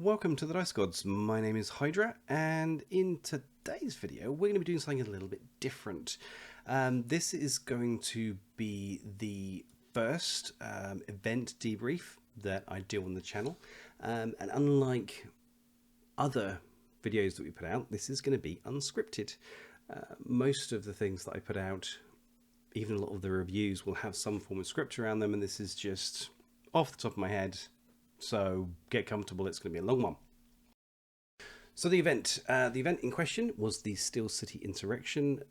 welcome to the Dice Gods. My name is Hydra, and in today's video we're going to be doing something a little bit different. This is going to be the first event debrief that I do on the channel, and unlike other videos that we put out, this is going to be unscripted. Most of the things that I put out, even a lot of the reviews, will have some form of script around them, and this is just off the top of my head. So get comfortable, it's going to be a long one. So the event in question was the Steel City Insurrection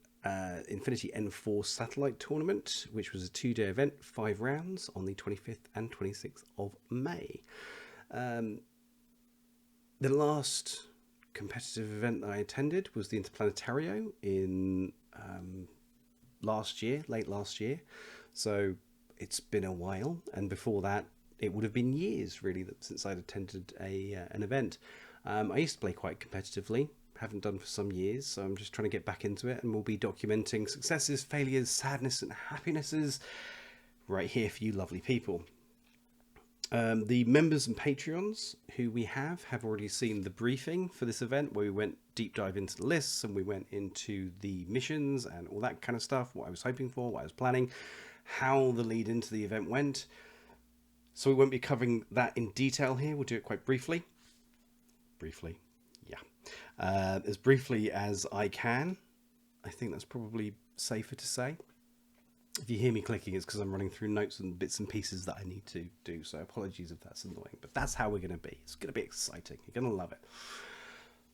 Infinity N4 Satellite Tournament, which was a 2-day event, 5 rounds on the 25th and 26th of May. The last competitive event that I attended was the Interplanetario in late last year. So it's been a while, and before that it would have been years really since I'd attended an event. I used to play quite competitively, haven't done for some years, so I'm just trying to get back into it, and we'll be documenting successes, failures, sadness and happinesses right here for you lovely people. The members and Patreons who we have already seen the briefing for this event, where we went deep dive into the lists and we went into the missions and all that kind of stuff, what I was hoping for, what I was planning, how the lead into the event went. So we won't be covering that in detail here. We'll do it quite briefly. As briefly as I can. I think that's probably safer to say. If you hear me clicking, it's because I'm running through notes and bits and pieces that I need to do. So apologies if that's annoying, but that's how we're going to be. It's going to be exciting. You're going to love it.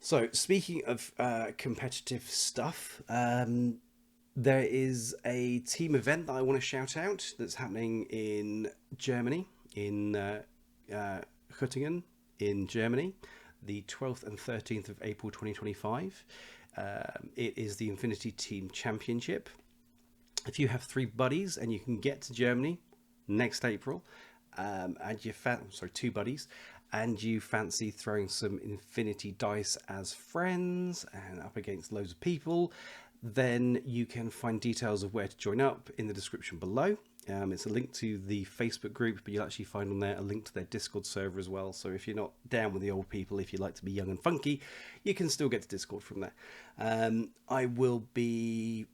So speaking of competitive stuff, there is a team event that I want to shout out that's happening in Germany, in Göttingen in Germany, the 12th and 13th of April 2025. It is the Infinity Team Championship. If you have 3 buddies and you can get to Germany next April, and you 2 buddies, and you fancy throwing some Infinity dice as friends and up against loads of people, then you can find details of where to join up in the description below. It's a link to the Facebook group, but you'll actually find on there a link to their Discord server as well. So if you're not down with the old people, if you like to be young and funky, you can still get to Discord from there. I will be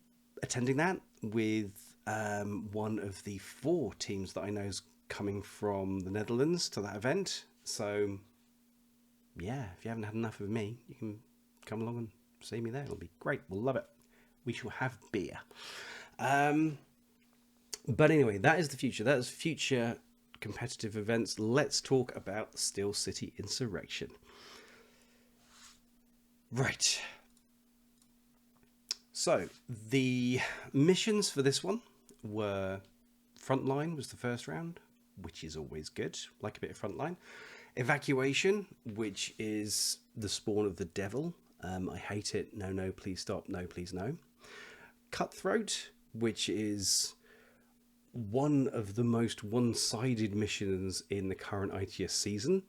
attending that with one of the 4 teams that I know is coming from the Netherlands to that event. So yeah, if you haven't had enough of me, you can come along and see me there. It'll be great. We'll love it. We shall have beer. But anyway, that is the future. That is future competitive events. Let's talk about Steel City Insurrection. Right. So the missions for this one were Frontline was the first round, which is always good. Like a bit of Frontline. Evacuation, which is the spawn of the devil. I hate it. No, no, please stop. No, please no. Cutthroat, which is one of the most one-sided missions in the current ITS season.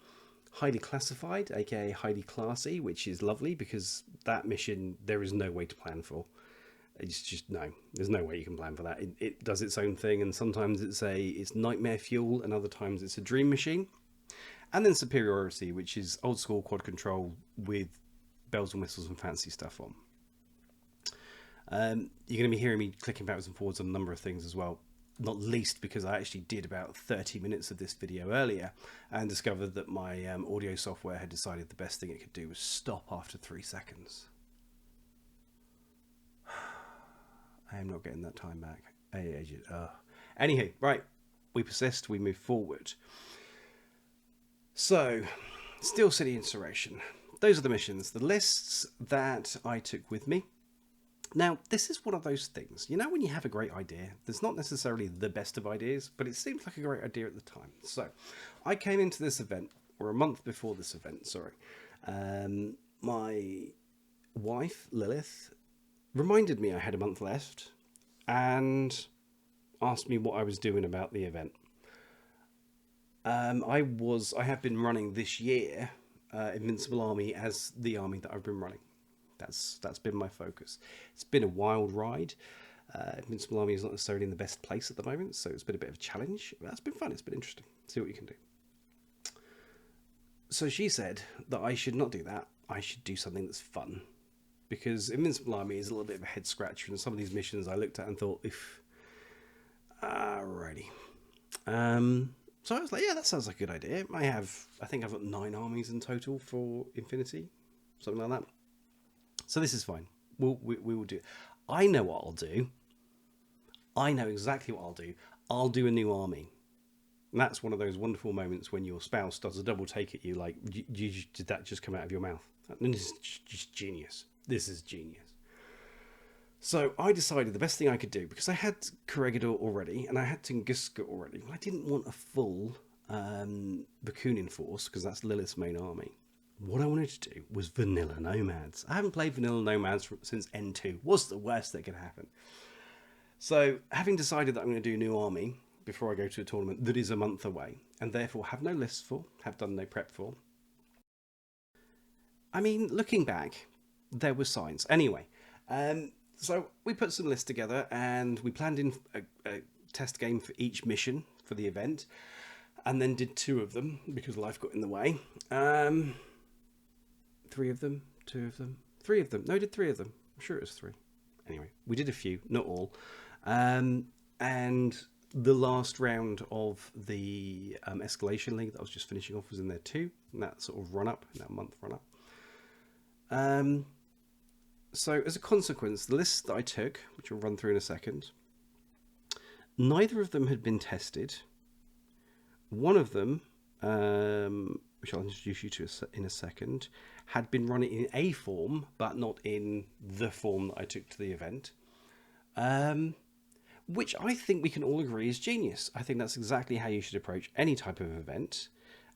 Highly classified, aka highly classy, which is lovely because that mission there is no way to plan for. It's just no, there's no way you can plan for that. It does its own thing, and sometimes it's nightmare fuel, and other times it's a dream machine. And then superiority, which is old school quad control with bells and whistles and fancy stuff on. You're going to be hearing me clicking backwards and forwards on a number of things as well, not least because I actually did about 30 minutes of this video earlier and discovered that my audio software had decided the best thing it could do was stop after 3 seconds. I am not getting that time back. Anywho, right, we persist, we move forward. So, Steel City Insurrection. Those are the missions, the lists that I took with me. Now, this is one of those things, you know, when you have a great idea, there's not necessarily the best of ideas, but it seems like a great idea at the time. So, I came into this event, or a month before this event, sorry. My wife, Lilith, reminded me I had a month left and asked me what I was doing about the event. I have been running this year Invincible Army as the army that I've been running. That's been my focus. It's been a wild ride. Invincible Army is not necessarily in the best place at the moment, so it's been a bit of a challenge. That's been fun. It's been interesting. See what you can do. So she said that I should not do that. I should do something that's fun. Because Invincible Army is a little bit of a head scratcher, and some of these missions I looked at and thought, if alrighty. So I was like, yeah, that sounds like a good idea. I think I've got 9 armies in total for Infinity, something like that. So this is fine. We will do it. I know what I'll do. I know exactly what I'll do. I'll do a new army. And that's one of those wonderful moments when your spouse does a double take at you, like, did that just come out of your mouth? And this is just genius. This is genius. So I decided the best thing I could do, because I had Corregidor already and I had Tunguska already. I didn't want a full Bakunin force, because that's Lilith's main army. What I wanted to do was Vanilla Nomads. I haven't played Vanilla Nomads since N2. What's the worst that could happen? So, having decided that I'm going to do a new army before I go to a tournament that is a month away, and therefore have no lists for, have done no prep for. I mean, looking back, there were signs. Anyway, so we put some lists together and we planned in a test game for each mission for the event, and then did 2 of them because life got in the way. 3 of them, 2 of them, 3 of them. No, I did 3 of them. I'm sure it was 3. Anyway, we did a few, not all. And the last round of the Escalation League that I was just finishing off was in there too. And that sort of run up, in that month run up. So as a consequence, the lists that I took, which I'll run through in a second, neither of them had been tested. One of them, which I'll introduce you to in a second, had been running in a form, but not in the form that I took to the event. Which I think we can all agree is genius. I think that's exactly how you should approach any type of event.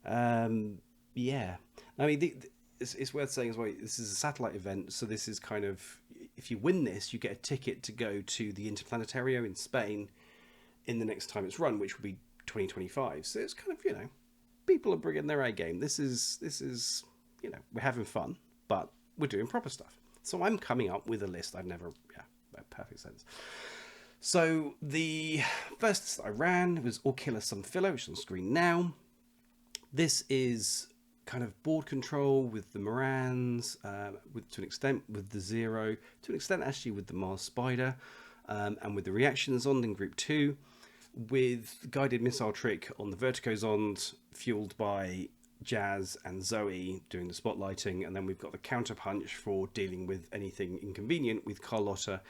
Yeah. I mean, it's worth saying as well, this is a satellite event, so this is kind of, if you win this, you get a ticket to go to the Interplanetario in Spain in the next time it's run, which will be 2025. So it's kind of, people are bringing their A game. This is, we're having fun, but we're doing proper stuff. So I'm coming up with a list that perfect sense. So the first that I ran was All Killer Some Filler, which is on screen now. This is kind of board control with the Morans, to an extent with the Zero, to an extent actually with the Mars Spider, and with the reactions on in Group 2, with guided missile trick on the Vertigo Zond, fueled by Jazz and Zoe doing the spotlighting, and then we've got the counterpunch for dealing with anything inconvenient with Carlotta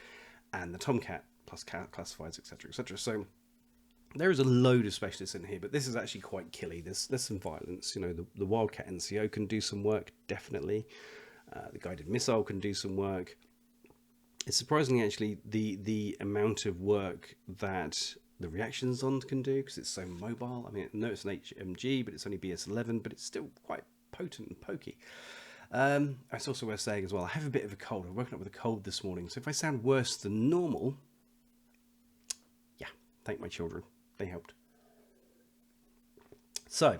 and the Tomcat, plus classifieds, etc, etc. So there is a load of specialists in here, but this is actually quite killy. There's some violence. The Wildcat NCO can do some work, definitely. The guided missile can do some work. It's surprisingly actually the amount of work that the reactions on can do, because it's so mobile. I mean, I know it's an HMG, but it's only BS11, but it's still quite potent and pokey. It's also worth saying as well, I have a bit of a cold. I've woken up with a cold this morning, so if I sound worse than normal, yeah, thank my children. They helped. So,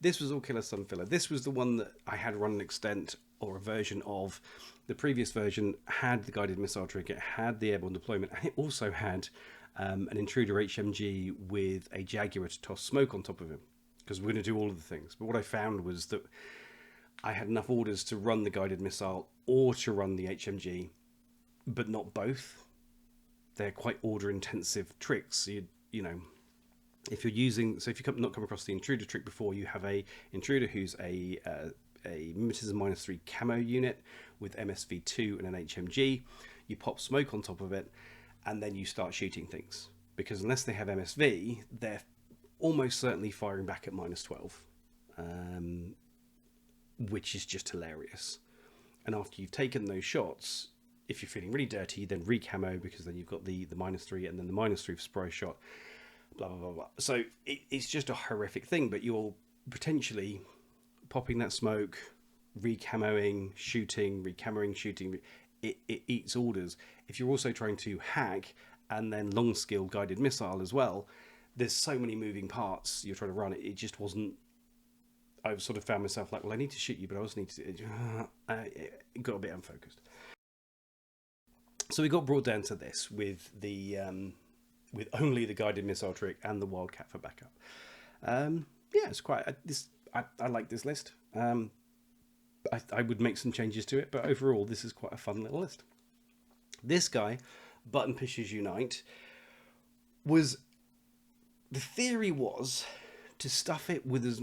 this was All Killer Some Filler. This was the one that I had run an extent, or a version of. The previous version had the guided missile trick, it had the airborne deployment, and it also had an intruder HMG with a Jaguar to toss smoke on top of him, because we're going to do all of the things. But what I found was that I had enough orders to run the guided missile or to run the HMG, but not both. They're quite order intensive tricks. So if you're using, so if you've not come across the intruder trick before, you have a intruder who's a mimetism -3 camo unit with MSV2 and an HMG. You pop smoke on top of it, and then you start shooting things, because unless they have MSV, they're almost certainly firing back at -12, which is just hilarious. And after you've taken those shots, if you're feeling really dirty, you then re-camo, because then you've got the -3 and then the -3 for surprise shot, blah blah blah blah. So it's just a horrific thing, but you're potentially popping that smoke, re-camoing, shooting, re-camoing, shooting. It eats orders. If you're also trying to hack and then long skill guided missile as well, there's so many moving parts you're trying to run. It just wasn't. I've sort of found myself like, well, I need to shoot you, but I also need to. It got a bit unfocused. So we got brought down to this with the with only the guided missile trick and the Wildcat for backup. Yeah, it's quite. I like this list. I would make some changes to it, but overall, this is quite a fun little list. This guy, Button Pushers Unite, was... The theory was to stuff it with as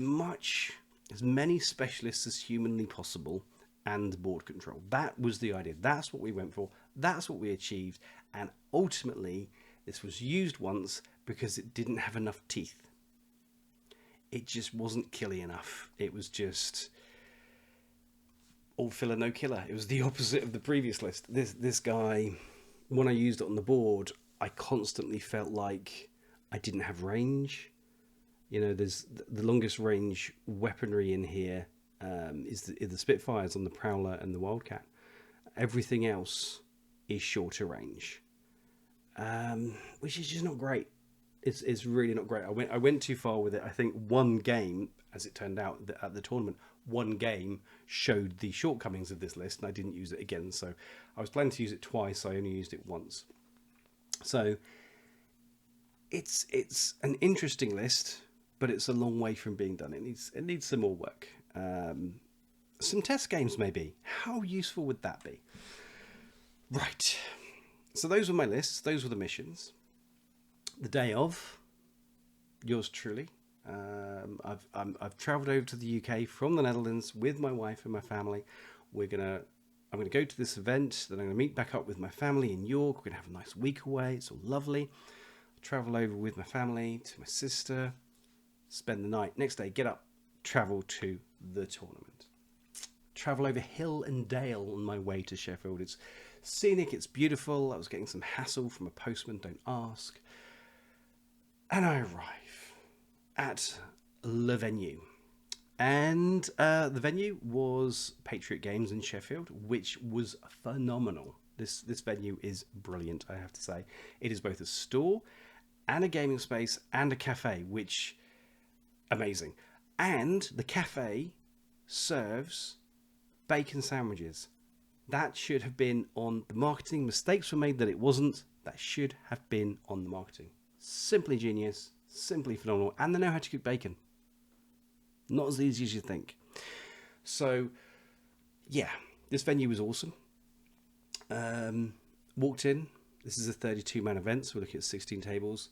many specialists as humanly possible and board control. That was the idea. That's what we went for. That's what we achieved. And ultimately, this was used once because it didn't have enough teeth. It just wasn't killy enough. It was just all filler, no killer. It was the opposite of the previous list. This guy, when I used it on the board, I constantly felt like I didn't have range. You know, there's the longest range weaponry in here is the Spitfires on the Prowler and the Wildcat. Everything else is shorter range, which is just not great. It's really not great. I went too far with it. I think one game, as it turned out at the tournament, one game showed the shortcomings of this list, and I didn't use it again. So I was planning to use it twice. I only used it once. So it's an interesting list, but it's a long way from being done. It needs some more work. Some test games maybe. How useful would that be? Right. So those were my lists. Those were the missions. The day of, yours truly. I've travelled over to the UK from the Netherlands with my wife and my family. I'm gonna go to this event. Then I'm gonna meet back up with my family in York. We're gonna have a nice week away. It's all lovely. Travel over with my family to my sister, spend the night. Next day, get up, travel to the tournament. Travel over hill and dale on my way to Sheffield. It's scenic, it's beautiful. I was getting some hassle from a postman, don't ask. And I arrive at the venue. And the venue was Patriot Games in Sheffield, which was phenomenal. This venue is brilliant, I have to say. It is both a store and a gaming space and a cafe, which amazing. And the cafe serves bacon sandwiches. That should have been on the marketing. Mistakes were made that it wasn't. That should have been on the marketing. Simply genius, simply phenomenal, and they know how to cook bacon. Not as easy as you think. So yeah, this venue was awesome. Walked in. This is a 32-man event, so we're looking at 16 tables.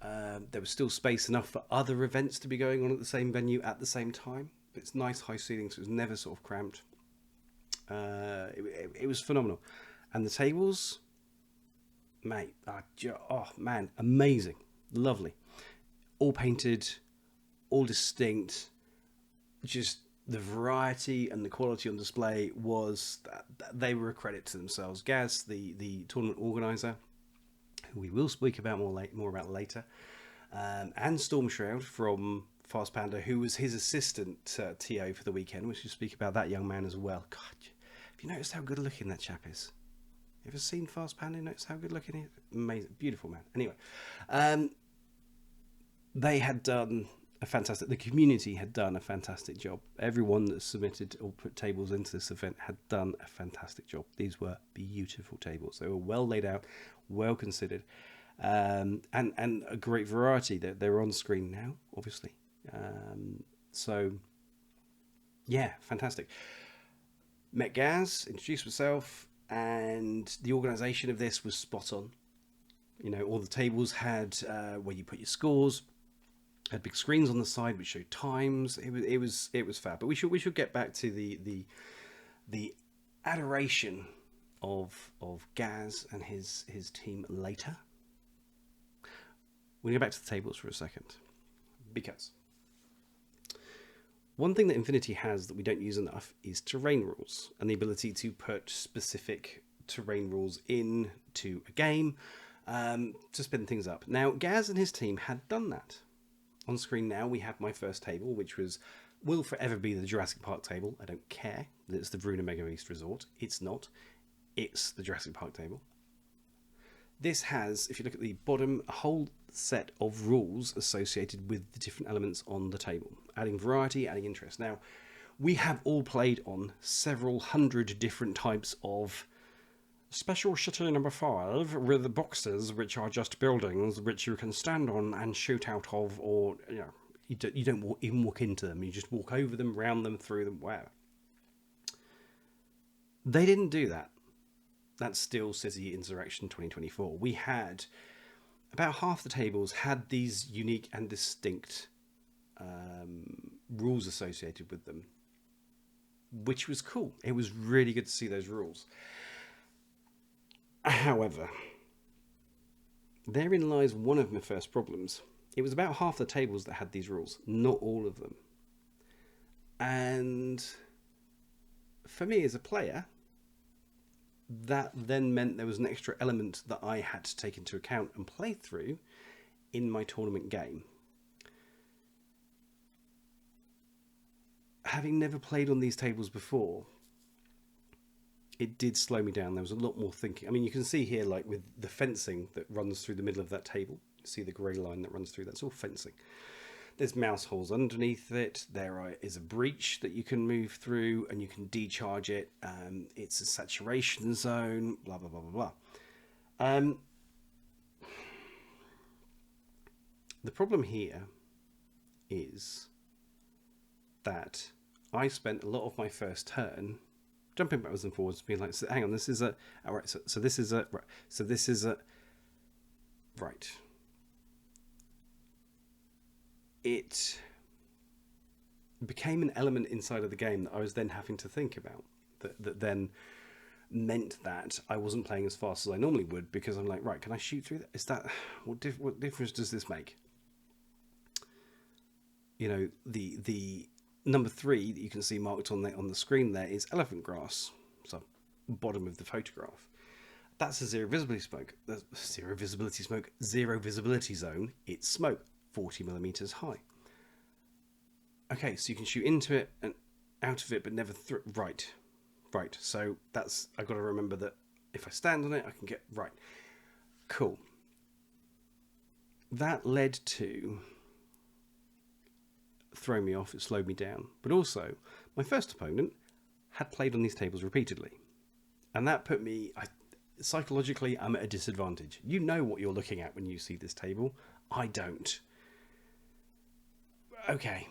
There was still space enough for other events to be going on at the same venue at the same time. It's nice high ceiling, so it was never sort of cramped. It was phenomenal. And the tables, mate, oh man, amazing. Lovely. All painted, all distinct. Just the variety and the quality on display was they were a credit to themselves. Gaz, the tournament organizer, who we will speak about more about later, and Storm Shroud from Fast Panda, who was his assistant TO for the weekend. We should speak about that young man as well. God, have you noticed how good looking that chap is? You ever seen Fast Panda? Notice how good looking he is? Amazing, beautiful man. Anyway, they had done the community had done a fantastic job. Everyone that submitted or put tables into this event had done a fantastic job. These were beautiful tables. They were well laid out, well considered, and a great variety. They're on screen now, obviously. So yeah, fantastic. Met Gaz, introduced myself, and the organisation of this was spot on. You know, all the tables had where you put your scores. Had big screens on the side which showed times. It was fab. But we should get back to the adoration of Gaz and his team later. We'll go back to the tables for a second, because one thing that Infinity has that we don't use enough is terrain rules, and the ability to put specific terrain rules into a game to spin things up. Now, Gaz and his team had done that. On screen now, we have my first table, which will forever be the Jurassic Park table. I don't care that it's the Vruna Mega East Resort. It's not. It's the Jurassic Park table. This has, if you look at the bottom, a whole set of rules associated with the different elements on the table, adding variety, adding interest. Now, we have all played on several hundred different types of Special City number 5 with boxes which are just buildings which you can stand on and shoot out of, or, you know, You don't even walk into them. You just walk over them, round them, through them, whatever. They didn't do that. That's still City Insurrection 2024. We had about half the tables had these unique and distinct rules associated with them, which was cool. It was really good to see those rules. However, therein lies one of my first problems. It was about half the tables that had these rules, not all of them. And for me as a player, that then meant there was an extra element that I had to take into account and play through in my tournament game. Having never played on these tables before, it did slow me down. There was a lot more thinking. I mean, you can see here, like with the fencing that runs through the middle of that table, you see the grey line that runs through, that's all fencing. There's mouse holes underneath it. There is a breach that you can move through and you can decharge it. It's a saturation zone, blah, blah, blah, blah, blah. The problem here is that I spent a lot of my first turn jumping backwards and forwards, being like, so, hang on, this is a, all right, so this is a, right, so this is a, right. It became an element inside of the game that I was then having to think about, that then meant that I wasn't playing as fast as I normally would, because I'm like, right, can I shoot through that? Is that, what difference does this make? You know, the number 3 that you can see marked on the screen there is elephant grass, so bottom of the photograph. That's a zero visibility smoke. Zero visibility zone. It's smoke, 40 millimeters high. Okay, so you can shoot into it and out of it, but never through. Right. So that's, I've got to remember that if I stand on it, I can get right. Cool. That led to throw me off. It slowed me down. But also, my first opponent had played on these tables repeatedly, and that put me. Psychologically, I'm at a disadvantage. You know what you're looking at when you see this table. I don't. Okay.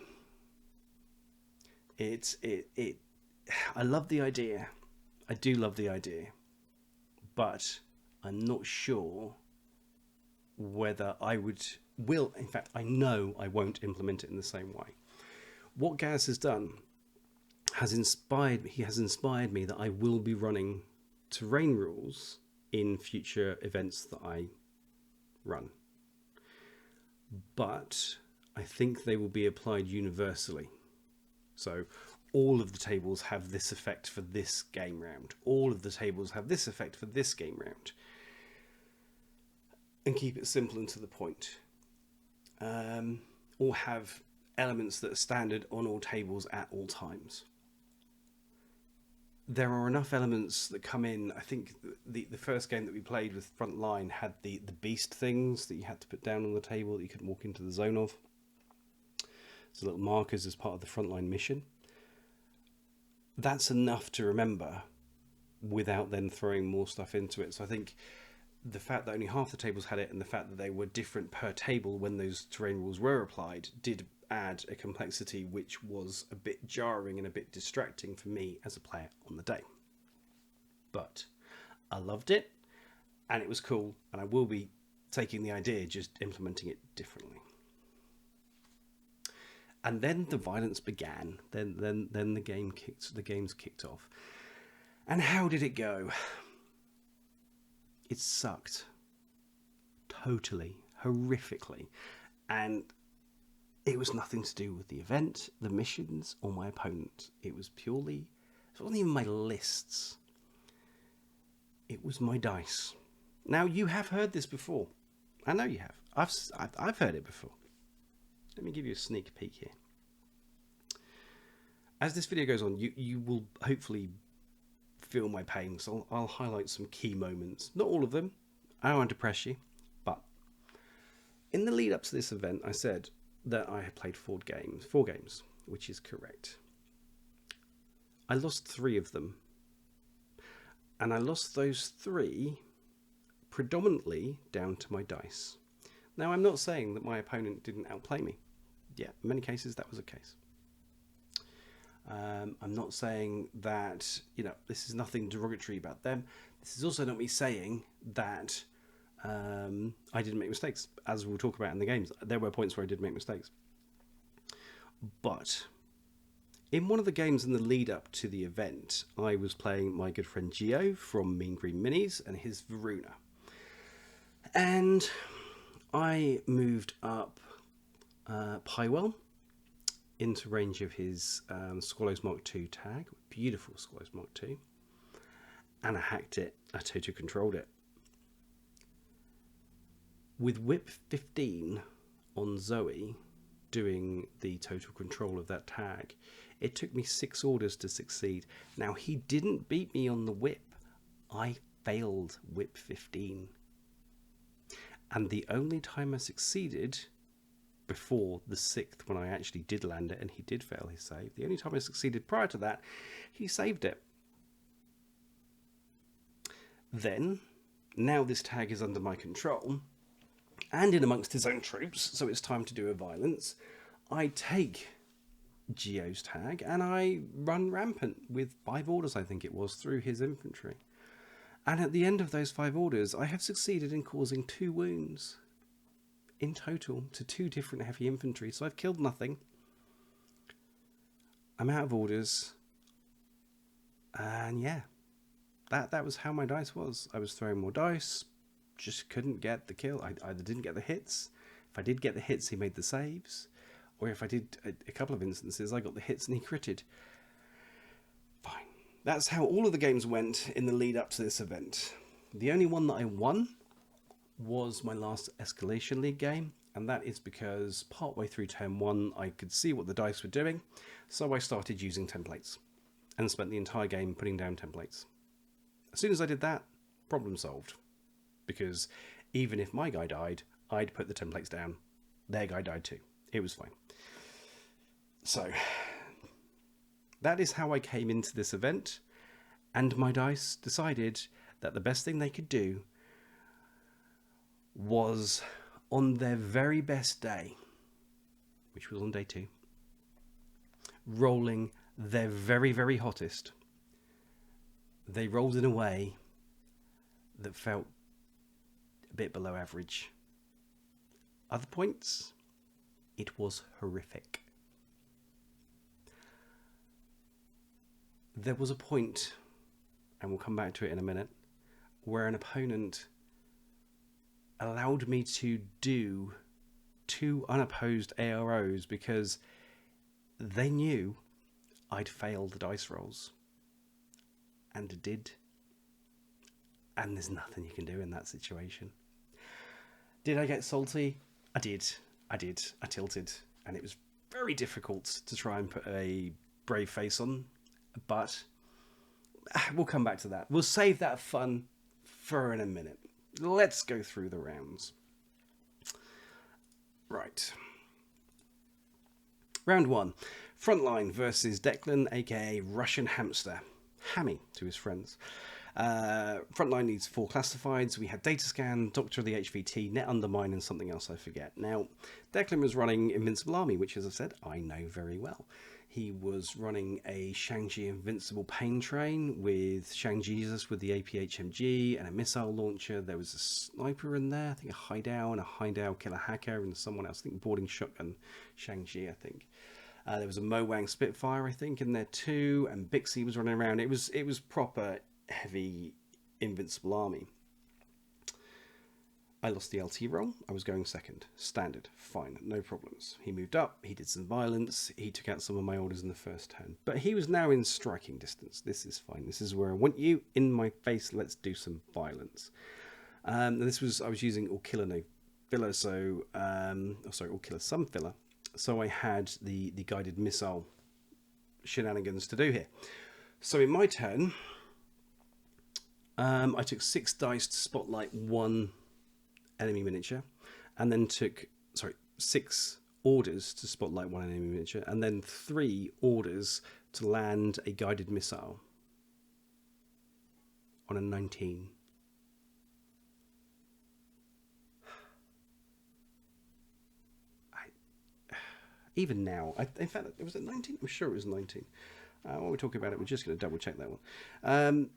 I love the idea. I do love the idea. But I'm not sure whether I will. In fact, I know I won't implement it in the same way. What Gaz has done has inspired me that I will be running terrain rules in future events that I run, but I think they will be applied universally. So all of the tables have this effect for this game round, all of the tables have this effect for this game round, and keep it simple and to the point, or have elements that are standard on all tables at all times. There are enough elements that come in. I think the first game that we played with Frontline had the beast things that you had to put down on the table that you couldn't walk into the zone of. So little markers as part of the Frontline mission. That's enough to remember without then throwing more stuff into it. So I think the fact that only half the tables had it, and the fact that they were different per table when those terrain rules were applied, did add a complexity which was a bit jarring and a bit distracting for me as a player on the day. But I loved it, and it was cool, and I will be taking the idea, just implementing it differently. And then the violence began. Then the games kicked off. And how did it go? It sucked. Totally, horrifically. And it was nothing to do with the event, the missions, or my opponent. It was purely, it wasn't even my lists. It was my dice. Now, you have heard this before. I know you have. I've heard it before. Let me give you a sneak peek here. As this video goes on, you will hopefully feel my pain, so I'll highlight some key moments. Not all of them. I don't want to press you, but in the lead up to this event, I said that I had played 4 games, which is correct. I lost 3 of them, and I lost those 3 predominantly down to my dice. Now, I'm not saying that my opponent didn't outplay me. Yeah, in many cases that was the case. I'm not saying that, this is nothing derogatory about them. This is also not me saying that I didn't make mistakes. As we'll talk about in the games, there were points where I did make mistakes. But in one of the games in the lead up to the event, I was playing my good friend Gio from Mean Green Minis and his Varuna. And I moved up Pywell into range of his Swallows Mark II tag. Beautiful Swallows Mark II. And I hacked it. I total controlled it. With whip 15 on Zoe doing the total control of that tag, it took me 6 orders to succeed. Now, he didn't beat me on the whip. I failed whip 15. And the only time I succeeded, before the 6th, when I actually did land it and he did fail his save, the only time I succeeded prior to that, he saved it. Then, now this tag is under my control, and in amongst his own troops, so it's time to do a violence, I take Gio's tag and I run rampant with 5 orders, I think it was, through his infantry. And at the end of those 5 orders, I have succeeded in causing 2 wounds in total to 2 different heavy infantry. So I've killed nothing. I'm out of orders. And yeah, that was how my dice was. I was throwing more dice, just couldn't get the kill. I either didn't get the hits. If I did get the hits, he made the saves. Or if I did a couple of instances, I got the hits and he critted. Fine. That's how all of the games went in the lead up to this event. The only one that I won was my last Escalation League game, and that is because partway through turn 1 I could see what the dice were doing, so I started using templates and spent the entire game putting down templates. As soon as I did that, problem solved, because even if my guy died, I'd put the templates down. Their guy died too. It was fine. So that is how I came into this event, and my dice decided that the best thing they could do was, on their very best day, which was on day 2, rolling their very, very hottest, they rolled in a way that felt a bit below average. Other points, it was horrific. There was a point, and we'll come back to it in a minute, where an opponent allowed me to do 2 unopposed AROs because they knew I'd failed the dice rolls. And did. And there's nothing you can do in that situation. Did I get salty? I did. I tilted. And it was very difficult to try and put a brave face on. But we'll come back to that. We'll save that fun for in a minute. Let's go through the rounds. Right. Round 1. Frontline versus Declan, aka Russian Hamster. Hammy to his friends. Frontline needs 4 classifieds. We had Data Scan, Doctor of the HVT, Net Undermine, and something else I forget. Now, Declan was running Invincible Army, which, as I've said, I know very well. He was running a Shang-Chi Invincible Pain Train with Shang-Jesus with the APHMG and a missile launcher. There was a sniper in there, I think a Hideout and a Hideout Killer Hacker and someone else, I think boarding shotgun Shang-Chi, I think. There was a Mowang Spitfire, I think, in there too, and Bixie was running around. It was proper heavy Invincible Army. I lost the LT roll. I was going second. Standard. Fine. No problems. He moved up. He did some violence. He took out some of my orders in the first turn. But he was now in striking distance. This is fine. This is where I want you. In my face. Let's do some violence. And I was using All Killer No Filler, so... All Killer Some Filler. So I had the guided missile shenanigans to do here. So in my turn, I took 6 dice to spotlight 1 enemy miniature, and then took 6 orders to spotlight 1 enemy miniature, and then 3 orders to land a guided missile on a 19. Even now, in fact, it was at 19. I'm sure it was 19. While we're talking about it, we're just going to double check that one.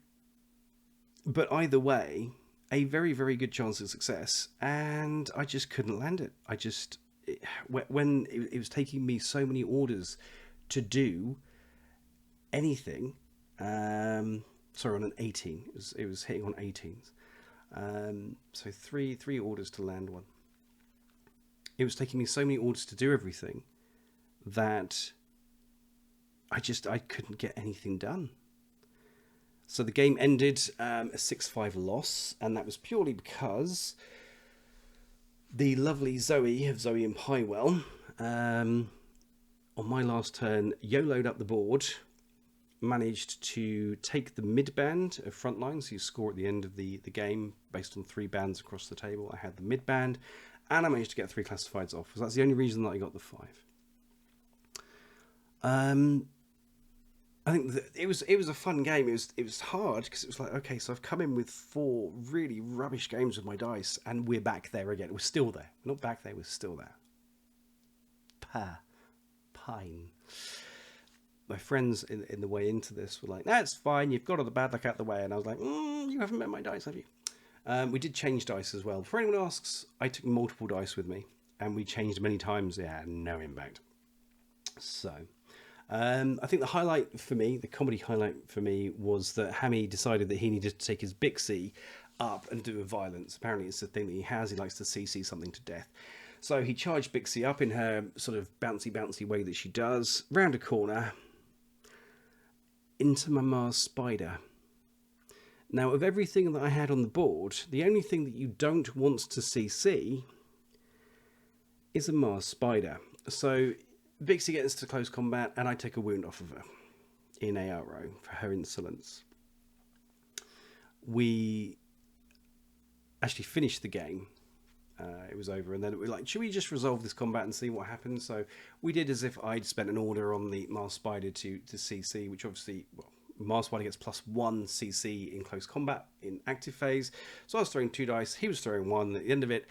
But either way, a very, very good chance of success, and I just couldn't land it. When it was taking me so many orders to do anything, sorry, on an 18, it was hitting on 18s. So three orders to land one. It was taking me so many orders to do everything that I couldn't get anything done. So the game ended a 6-5 loss, and that was purely because the lovely Zoe of Zoe and Piewell, on my last turn, YOLO'd up the board, managed to take the mid-band of frontline, so you score at the end of the game based on 3 bands across the table. I had the mid-band, and I managed to get 3 classifieds off. So that's the only reason that I got the 5. I think it was a fun game. It was hard because it was like, okay, so I've come in with 4 really rubbish games with my dice, and we're back there again. We're still there. We're not back there. We're still there. Pine. My friends in the way into this were like, "That's fine. You've got all the bad luck out the way." And I was like, "You haven't met my dice, have you?" We did change dice as well. For anyone who asks, I took multiple dice with me, and we changed many times. Yeah, no impact. So. I think the highlight for me, the comedy highlight for me, was that Hammy decided that he needed to take his Bixie up and do a violence. Apparently it's the thing that he has. He likes to CC something to death. So he charged Bixie up in her sort of bouncy way that she does, round a corner, into my Mars Spider. Now, of everything that I had on the board, the only thing that you don't want to CC is a Mars Spider. So Bixie gets to close combat, and I take a wound off of her in ARO for her insolence. We actually finished the game. It was over, and then we were like, should we just resolve this combat and see what happens? So we did as if I'd spent an order on the Mars Spider to CC, which obviously, well, Mars Spider gets +1 CC in close combat in active phase. So I was throwing 2 dice, he was throwing 1. At the end of it,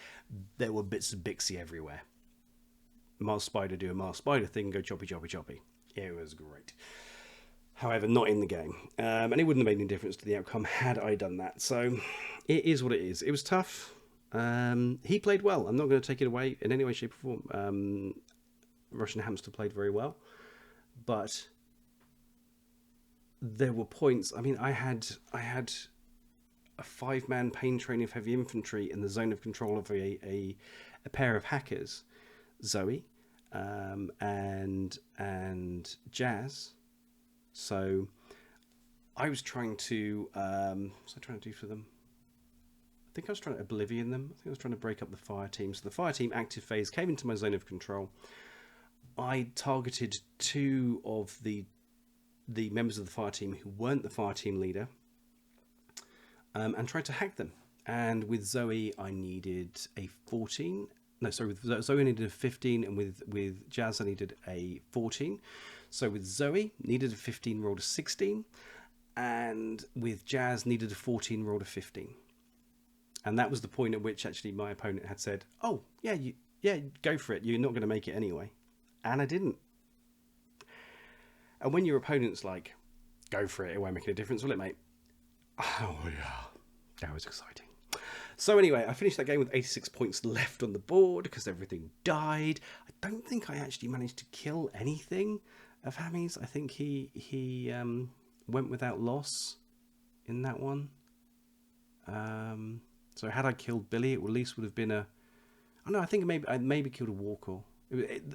there were bits of Bixie everywhere. Mars Spider do a Mars Spider thing, go choppy. It was great. However, not in the game. And it wouldn't have made any difference to the outcome had I done that. So it is what it is. It was tough. He played well. I'm not going to take it away in any way, shape or form. Russian Hamster played very well. But there were points. I mean, I had a 5-man pain train of heavy infantry in the zone of control of a pair of hackers. Zoe and Jazz. So I was trying to what was I trying to do for them? I think I was trying to Oblivion them. I think I was trying to break up the fire team. So the fire team active phase came into my zone of control. I targeted 2 of the members of the fire team who weren't the fire team leader, and tried to hack them. And with Zoe, I needed a 14. No, sorry, with Zoe I needed a 15, and with Jazz I needed a 14. So with Zoe, needed a 15, rolled a 16, and with Jazz, needed a 14, rolled a 15. And that was the point at which actually my opponent had said, "Oh, yeah, go for it. You're not going to make it anyway." And I didn't. And when your opponent's like, "Go for it, it won't make any difference, will it, mate?" Oh, yeah, that was exciting. So anyway, I finished that game with 86 points left on the board because everything died. I don't think I actually managed to kill anything of Hammy's. I think he went without loss in that one. So had I killed Billy, it at least would have been a... Oh no, I think I maybe killed a Walker.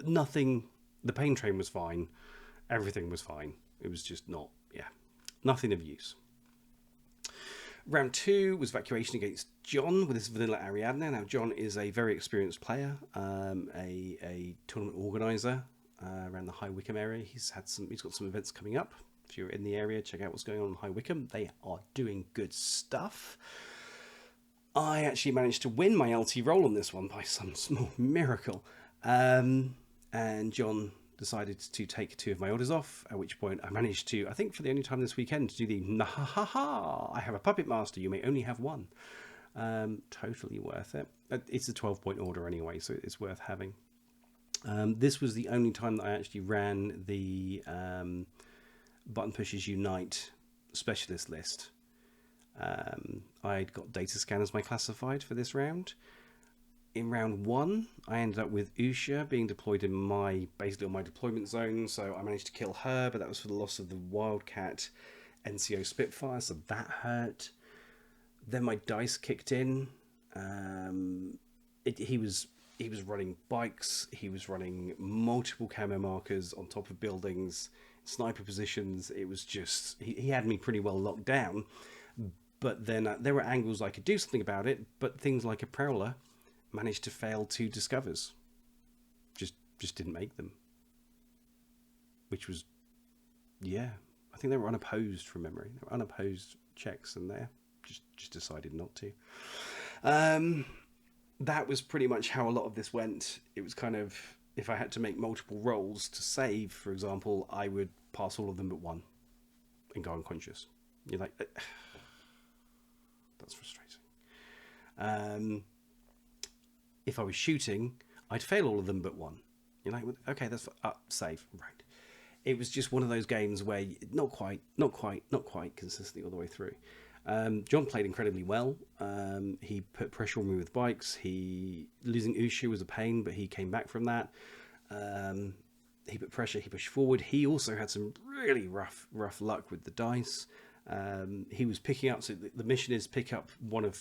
Nothing... The pain train was fine. Everything was fine. It was just not... Yeah, nothing of use. Round 2 was Evacuation against John with his vanilla Ariadne. Now, John is a very experienced player, a tournament organizer around the High Wycombe area. He's got some events coming up. If you're in the area, check out what's going on in High Wycombe. They are doing good stuff. I actually managed to win my LT roll on this one by some small miracle. And John decided to take 2 of my orders off, at which point I managed to, I think for the only time this weekend, to do the "Nahaha, I have a puppet master, you may only have 1. Totally worth it. It's a 12-point order anyway, so it's worth having. This was the only time that I actually ran the Button Pushers Unite specialist list. I'd got data scan as my classified for this round. In round 1, I ended up with Usha being deployed in basically on my deployment zone, so I managed to kill her, but that was for the loss of the Wildcat NCO Spitfire, so that hurt. Then my dice kicked in. He was running bikes, he was running multiple camo markers on top of buildings, sniper positions. It was just, he had me pretty well locked down. But then there were angles I could do something about it, but things like a Prowler managed to fail 2 discovers. Just didn't make them. Which was, yeah, I think they were unopposed from memory. They were unopposed checks, and they just decided not to. That was pretty much how a lot of this went. It was kind of, if I had to make multiple rolls to save, for example, I would pass all of them but 1 and go unconscious. You're like, that's frustrating. If I was shooting, I'd fail all of them but 1. You're like, okay, that's save, right. It was just one of those games where not quite consistently all the way through. John played incredibly well. He put pressure on me with bikes. Losing Ushu was a pain, but he came back from that. He put pressure, he pushed forward. He also had some really rough luck with the dice. He was picking up, so the mission is pick up one of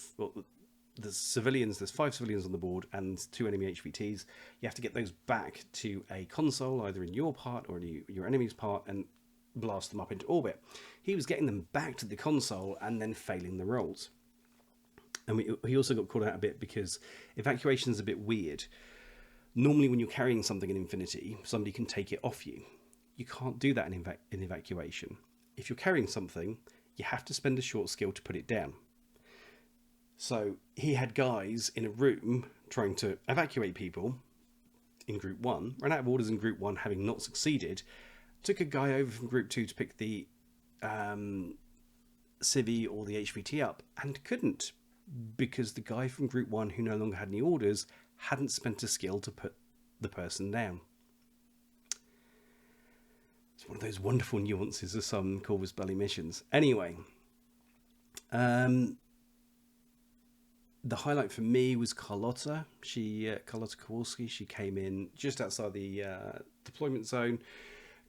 the civilians. There's 5 civilians on the board and 2 enemy HVTs. You have to get those back to a console, either in your part or in your enemy's part, and blast them up into orbit. He was getting them back to the console and then failing the rolls. And he also got caught out a bit because evacuation is a bit weird. Normally when you're carrying something in Infinity, somebody can take it off you. You can't do that in evacuation. If you're carrying something, you have to spend a short skill to put it down. So he had guys in a room trying to evacuate people in Group 1, ran out of orders in Group 1 having not succeeded, took a guy over from Group 2 to pick the Civvy or the HVT up, and couldn't, because the guy from Group 1 who no longer had any orders hadn't spent a skill to put the person down. It's one of those wonderful nuances of some Corvus Belli missions. Anyway, the highlight for me was Carlotta. Carlotta Kowalski, she came in just outside the deployment zone,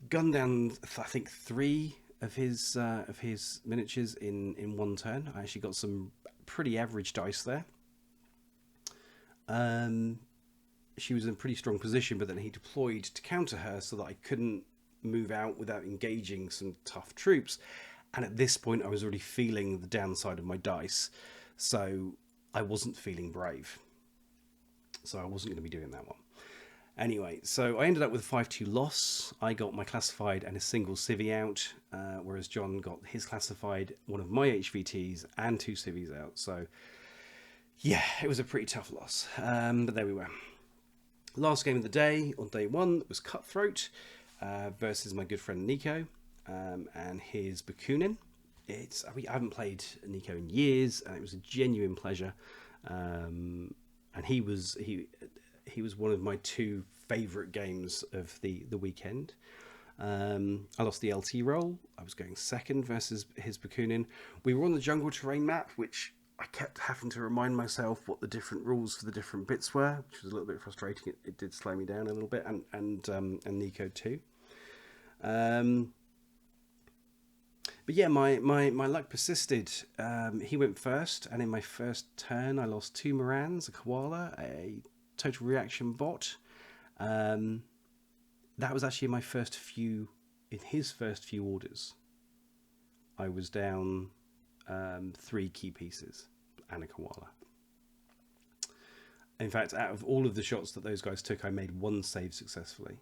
gunned down, I think, 3 of his miniatures in 1 turn. I actually got some pretty average dice there. She was in a pretty strong position, but then he deployed to counter her so that I couldn't move out without engaging some tough troops. And at this point, I was already feeling the downside of my dice, so I wasn't feeling brave. So I wasn't going to be doing that one. Anyway, so I ended up with a 5-2 loss. I got my classified and a single civvy out, whereas John got his classified, one of my HVTs, and 2 civvies out. So, yeah, it was a pretty tough loss. But there we were. Last game of the day, on day 1, was Cutthroat versus my good friend Nico and his Bakunin. I haven't played Nico in years, and it was a genuine pleasure. And he was one of my 2 favourite games of the weekend. I lost the LT roll. I was going second versus his Bakunin. We were on the jungle terrain map, which I kept having to remind myself what the different rules for the different bits were, which was a little bit frustrating. It did slow me down a little bit, and Nico too. But yeah, my luck persisted. He went first, and in my first turn, I lost 2 Morans, a Koala, a Total Reaction bot. That was actually in his first few orders. I was down 3 key pieces and a Koala. In fact, out of all of the shots that those guys took, I made 1 save successfully.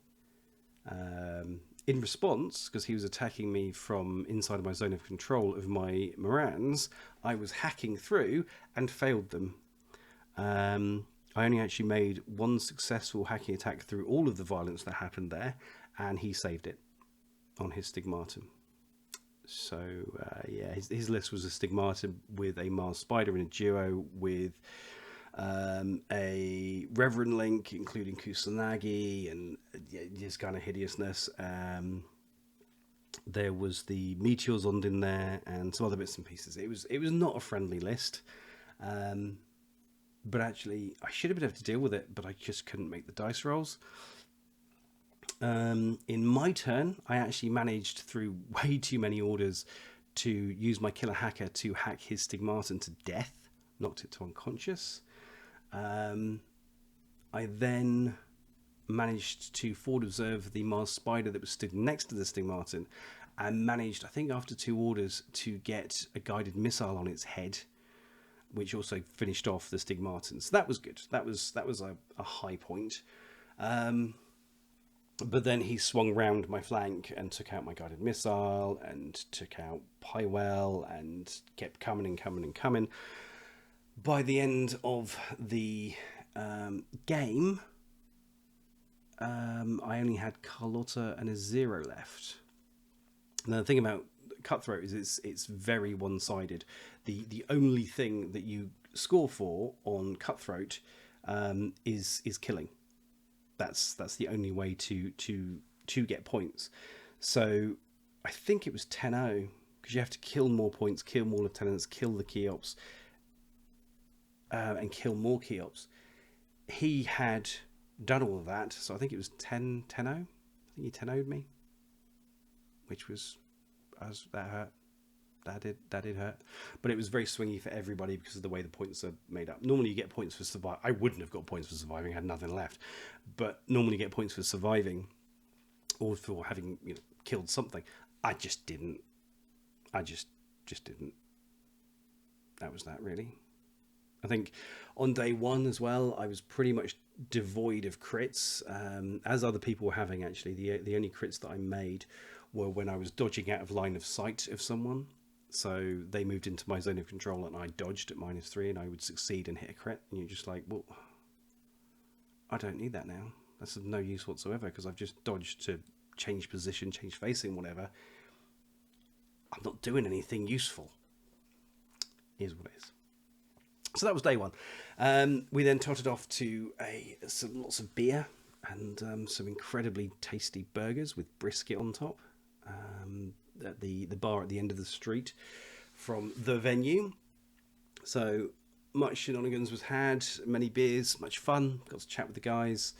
In response, because he was attacking me from inside of my zone of control of my Morans, I was hacking through and failed them. I only actually made 1 successful hacking attack through all of the violence that happened there, and he saved it on his Stigmatum. So, yeah, his list was a Stigmatum with a Mars Spider in a duo with a Reverend Link, including Kusanagi and his kind of hideousness. There was the Meteor Zond in there and some other bits and pieces. It was not a friendly list. But actually, I should have been able to deal with it, but I just couldn't make the dice rolls. In my turn, I actually managed, through way too many orders, to use my killer hacker to hack his Stigmatan to death, knocked it to unconscious. I then managed to forward observe the Mars Spider that was stood next to the Stigmatan, and managed, I think after 2 orders, to get a guided missile on its head, which also finished off the Stigmatan. So that was good. That was a high point. But then he swung round my flank and took out my guided missile and took out Pywell and kept coming and coming and coming. By the end of the game, I only had Carlotta and a 0 left. Now the thing about Cutthroat is it's very one-sided. The only thing that you score for on Cutthroat is killing. That's the only way to get points. So I think it was 10-0 because you have to kill more points, kill more lieutenants, kill the Keops, and kill more Keops. He had done all of that, so I think it was 10-0. I think he 10-0'd me, which was that hurt. That did hurt, but it was very swingy for everybody because of the way the points are made up. Normally you get points for surviving. I wouldn't have got points for surviving, I had nothing left, but normally you get points for surviving or for having killed something. I just didn't. I just didn't. That was that, really. I think on day 1 as well, I was pretty much devoid of crits, as other people were having. Actually, the only crits that I made were when I was dodging out of line of sight of someone. So they moved into my zone of control and I dodged at -3 and I would succeed and hit a crit. And you're just like, well, I don't need that now. That's of no use whatsoever because I've just dodged to change position, change facing, whatever. I'm not doing anything useful. Is what it is. So that was day 1. We then trotted off to lots of beer and some incredibly tasty burgers with brisket on top. At the bar at the end of the street from the venue. So much shenanigans was had, many beers, much fun, got to chat with the guys,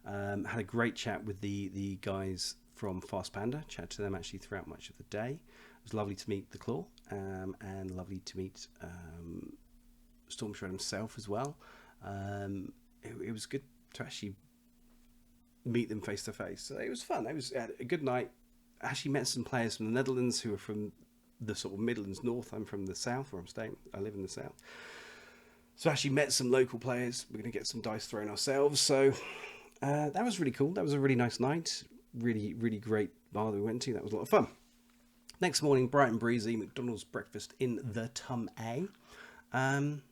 had a great chat with the guys from Fast Panda, chatted to them actually throughout much of the day. It was lovely to meet the Claw, and lovely to meet Storm Shred himself as well. It was good to actually meet them face to face. So it was fun. It was a good night. I actually met some players from the Netherlands who are from the sort of Midlands North. I'm from the south where I'm staying. I live in the south. So I actually met some local players. We're going to get some dice thrown ourselves. So that was really cool. That was a really nice night. Really, really great bar that we went to. That was a lot of fun. Next morning, bright and breezy, McDonald's breakfast in the Tum A. And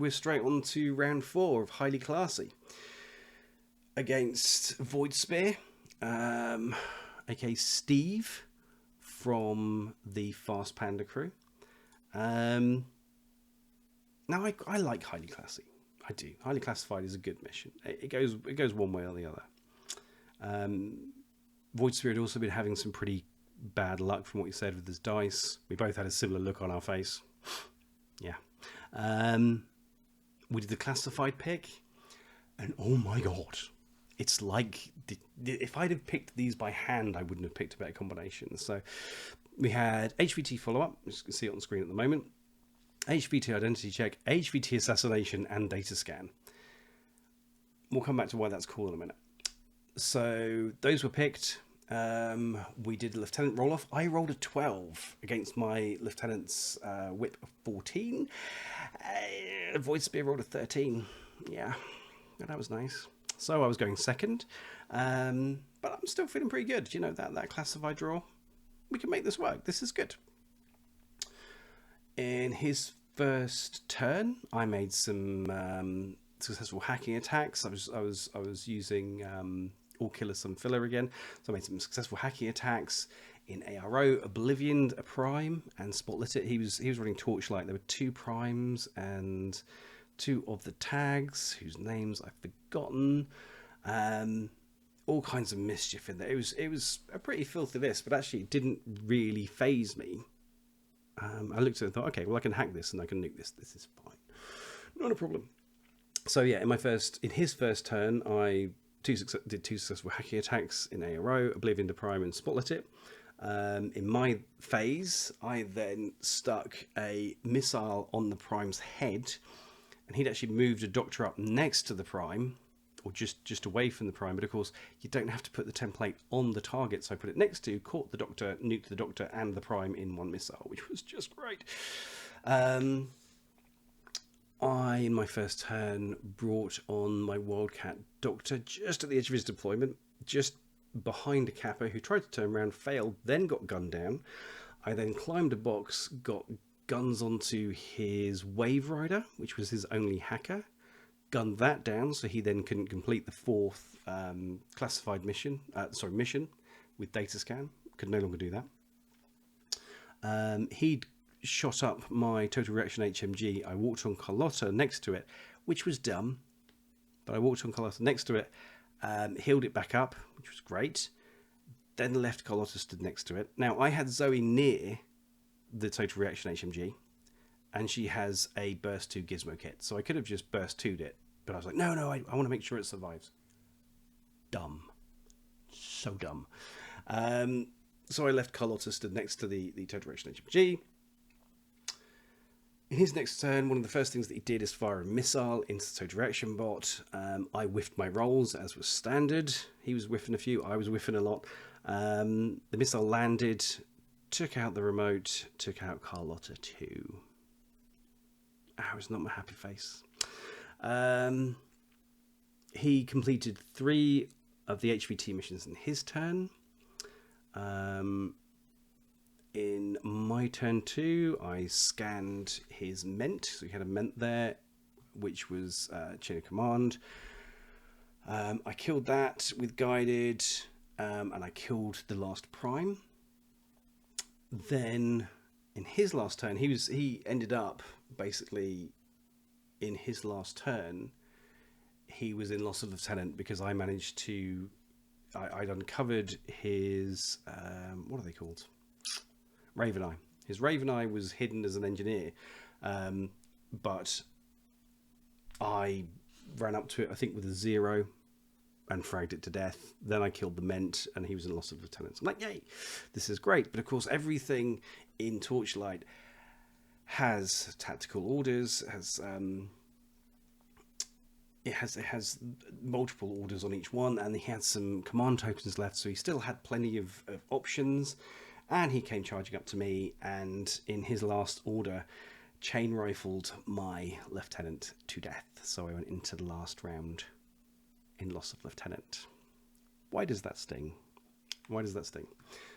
we're straight on to round 4 of Highly Classy. Against Void Spear. aka Steve from the Fast Panda crew. Now I like Highly Classy. I do. Highly Classified is a good mission. It goes one way or the other. Void Spirit had also been having some pretty bad luck from what you said with his dice. We both had a similar look on our face. Yeah. We did the classified pick, and oh my god. It's like, if I'd have picked these by hand, I wouldn't have picked a better combination. So we had HVT follow-up, you can see it on screen at the moment, HVT identity check, HVT assassination, and data scan. We'll come back to why that's cool in a minute. So those were picked. We did Lieutenant roll-off. I rolled a 12 against my Lieutenant's whip of 14. Void Spear rolled a 13. Yeah, that was nice. So I was going second, but I'm still feeling pretty good. That classified draw, we can make this work. This is good. In his first turn, I made some successful hacking attacks. I was using All Killer Some Filler again, so I made some successful hacking attacks in ARO, Oblivioned a prime, and Spotlit it. He was running Torchlight. There were 2 primes and 2 of the tags, whose names I've forgotten. All kinds of mischief in there. It was a pretty filthy list, but actually it didn't really faze me. I looked at it and thought, okay, well I can hack this and I can nuke this. This is fine, not a problem. So yeah, in his first turn, I did 2 successful hacking attacks in ARO, Oblivion to Prime and Spotlit it. In my phase, I then stuck a missile on the Prime's head, and he'd actually moved a Doctor up next to the Prime, or just away from the Prime, but of course you don't have to put the template on the target, so I put it next to, caught the Doctor, nuked the Doctor and the Prime in 1 missile, which was just great. I, in my first turn, brought on my Wildcat Doctor just at the edge of his deployment, just behind a Kappa who tried to turn around, failed, then got gunned down. I then climbed a box, got guns onto his Wave Rider, which was his only hacker, gunned that down so he then couldn't complete the 4th classified mission with data scan, could no longer do that. He'd shot up my Total Reaction HMG. I walked on Carlotta next to it, which was dumb, but I walked on Carlotta next to it, healed it back up, which was great, then left Carlotta stood next to it. Now I had Zoe near the Total Reaction HMG, and she has a burst 2 gizmo kit, so I could have just burst 2'd it, but I was like, no, I want to make sure it survives. Dumb. So dumb. So I left Carlotta stood next to the Total Reaction HMG. In his next turn, one of the first things that he did is fire a missile into the Total Reaction bot. I whiffed my rolls, as was standard. He was whiffing a few, I was whiffing a lot. The missile landed, took out the remote, took out Carlotta too. It was not my happy face. He completed 3 of the HVT missions in his turn. In my turn 2, I scanned his ment. So he had a ment there, which was chain of command. I killed that with guided, and I killed the last Prime. Then in his last turn, he ended up basically in his last turn, he was in loss of lieutenant because I managed to, I'd uncovered his, what are they called? Raven Eye. His Raven Eye was hidden as an engineer, but I ran up to it, I think with a 0 and fragged it to death. Then I killed the Ment and he was in loss of lieutenants. I'm like, yay, this is great. But of course, everything in Torchlight has tactical orders, it has multiple orders on each one, and he had some command tokens left, so he still had plenty of options. And he came charging up to me, and in his last order, chain rifled my lieutenant to death. So I went into the last round in loss of lieutenant. Why does that sting? Why does that sting?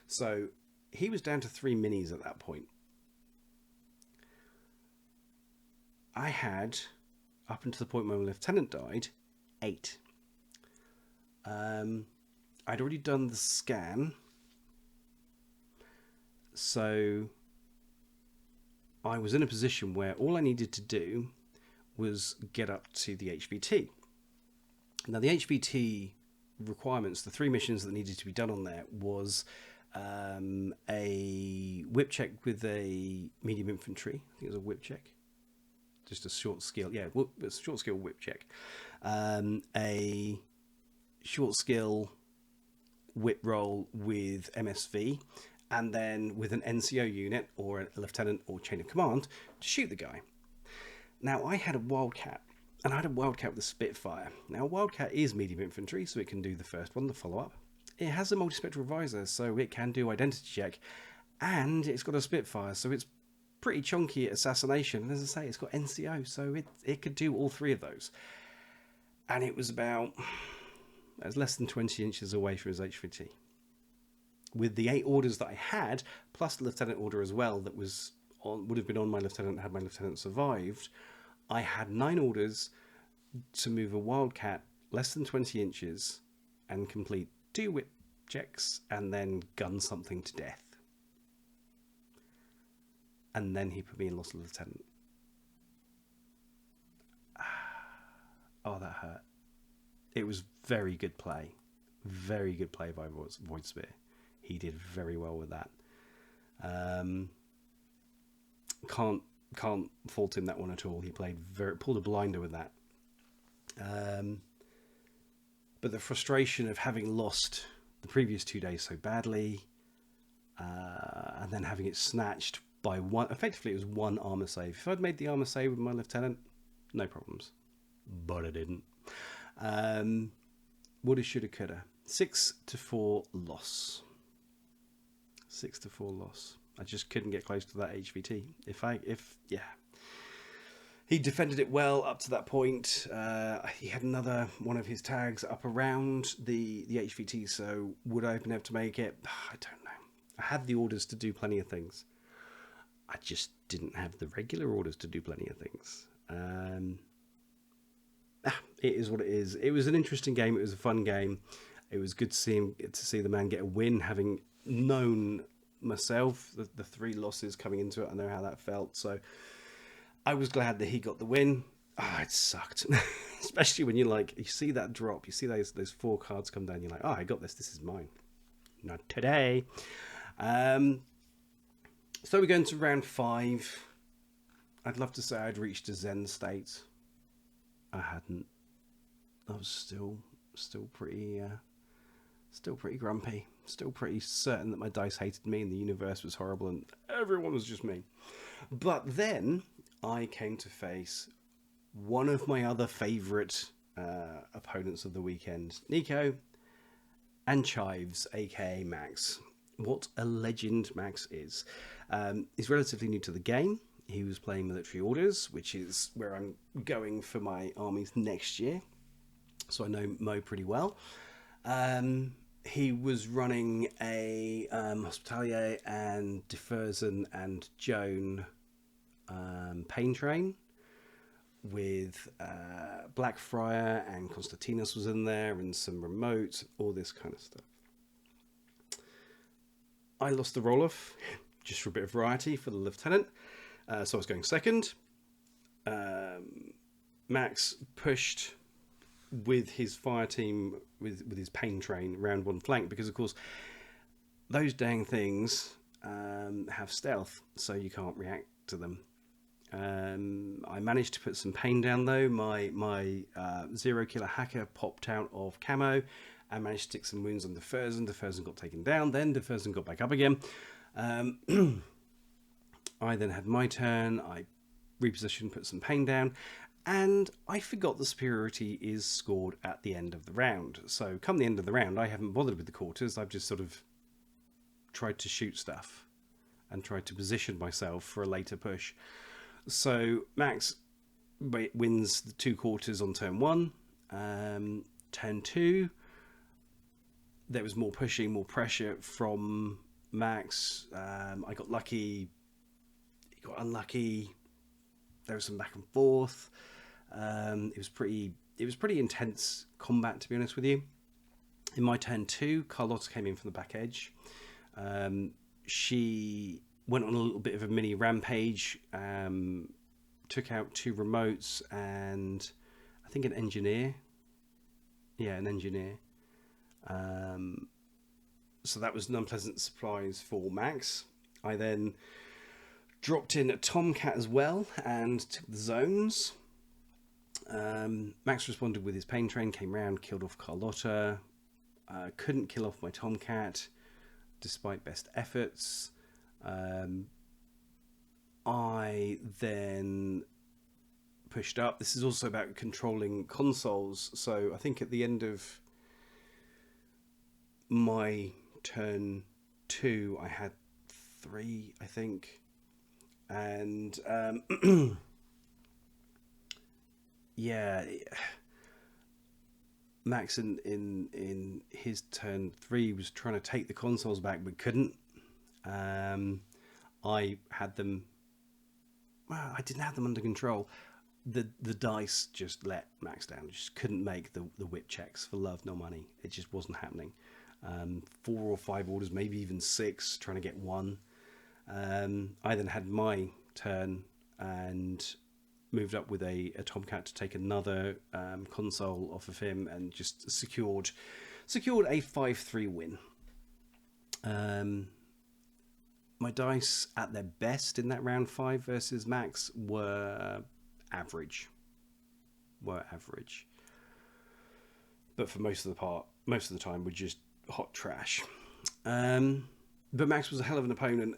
So he was down to 3 minis at that point. I had, up until the point where my lieutenant died, 8. I'd already done the scan, so I was in a position where all I needed to do was get up to the HVT. Now the HVT requirements, the 3 missions that needed to be done on there was a whip check with a medium infantry. I think it was a whip check. Just a short skill, yeah, it's a short skill whip check. A short skill whip roll with MSV, and then with an NCO unit or a lieutenant or chain of command to shoot the guy. Now I had a Wildcat, and I had a Wildcat with a Spitfire. Now Wildcat is medium infantry, so it can do the first one, the follow-up. It has a multispectral visor, so it can do identity check, and it's got a Spitfire, so it's pretty chunky at assassination. And as I say, it's got NCO, so it could do all 3 of those. And it was less than 20 inches away from his HVT. With the 8 orders that I had, plus the lieutenant order as well, that would have been on my lieutenant had my lieutenant survived, I had 9 orders to move a Wildcat less than 20 inches and complete 2 whip checks and then gun something to death. And then he put me in loss of lieutenant. Oh, that hurt. It was very good play. Very good play by Voidspear. He did very well with that. Can't fault him that one at all. He pulled a blinder with that. But the frustration of having lost the previous 2 days so badly, and then having it snatched by one. Effectively, it was one armor save. If I'd made the armor save with my lieutenant, no problems. But I didn't. Woulda, shoulda, coulda. 6-4 loss. 6-4 loss. I just couldn't get close to that HVT. Yeah. He defended it well up to that point. He had another one of his tags up around the HVT, so would I have been able to make it? I don't know. I had the orders to do plenty of things. I just didn't have the regular orders to do plenty of things. It is what it is. It was an interesting game. It was a fun game. It was good to see the man get a win, having known myself the 3 losses coming into it. I know how that felt, so I was glad that he got the win. It sucked, especially when you see that drop, you see those 4 cards come down. You're like, I got this. This is mine. Not today. So we're going to round 5. I'd love to say I'd reached a Zen state. I hadn't. I was still pretty grumpy. Still pretty certain that my dice hated me and the universe was horrible and everyone was just me. But then I came to face one of my other favourite opponents of the weekend, Nico and Chives, aka Max. What a legend Max is. He's relatively new to the game. He was playing military orders, which is where I'm going for my armies next year. So I know Mo pretty well. He was running a Hospitalier and Defersen and Joan pain train with Blackfriar, and Constantinus was in there, and some remote, all this kind of stuff. I lost the roll-off, just for a bit of variety for the lieutenant. So I was going second. Max pushed with his fire team, with his pain train, round one flank, because of course those dang things have stealth, so you can't react to them. I managed to put some pain down though. My 0 killer hacker popped out of camo and managed to stick some wounds on Defersen. Defersen got taken down, then Defersen got back up again. I then had my turn. I repositioned, put some pain down, and I forgot the superiority is scored at the end of the round. So come the end of the round, I haven't bothered with the quarters. I've just sort of tried to shoot stuff and tried to position myself for a later push. So Max wins the 2 quarters on turn 1. Turn 2, there was more pushing, more pressure from Max. I got lucky. He got unlucky. There was some back and forth. It was pretty intense combat, to be honest with you. In my turn 2, Carlotta came in from the back edge. She went on a little bit of a mini rampage, took out 2 remotes and I think an engineer. Yeah, an engineer. So that was an unpleasant surprise for Max. I then dropped in a Tomcat as well and took the zones. Max responded with his pain train, came round, killed off Carlotta. Couldn't kill off my Tomcat despite best efforts. I then pushed up. This is also about controlling consoles. So I think at the end of my turn 2, I had 3, I think. And yeah, Max in his turn 3 was trying to take the consoles back but couldn't. I had them. Well, I didn't have them under control. The dice just let Max down. Just couldn't make the whip checks for love nor money. It just wasn't happening. 4 or 5 orders, maybe even 6, trying to get 1. I then had my turn and moved up with a Tomcat to take another console off of him, and just secured a 5-3 win. My dice at their best in that round 5 versus Max were average. But for most of the time, were just hot trash. But Max was a hell of an opponent.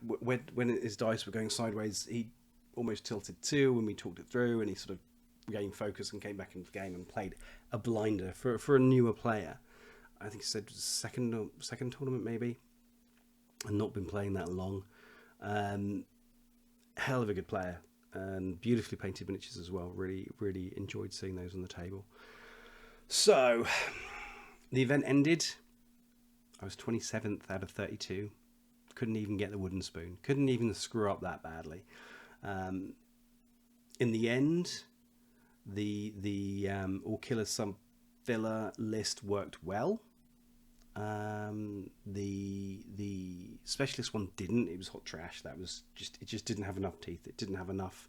When his dice were going sideways, he almost tilted 2 when we talked it through, and he sort of gained focus and came back into the game and played a blinder for a newer player. I think he said it was second tournament maybe, and not been playing that long. Hell of a good player, and beautifully painted miniatures as well. Really, really enjoyed seeing those on the table. So the event ended. I was 27th out of 32. Couldn't even get the wooden spoon. Couldn't even screw up that badly. In the end, the All Killer Some Filler list worked well. The specialist one didn't. It was hot trash. It just didn't have enough teeth. It didn't have enough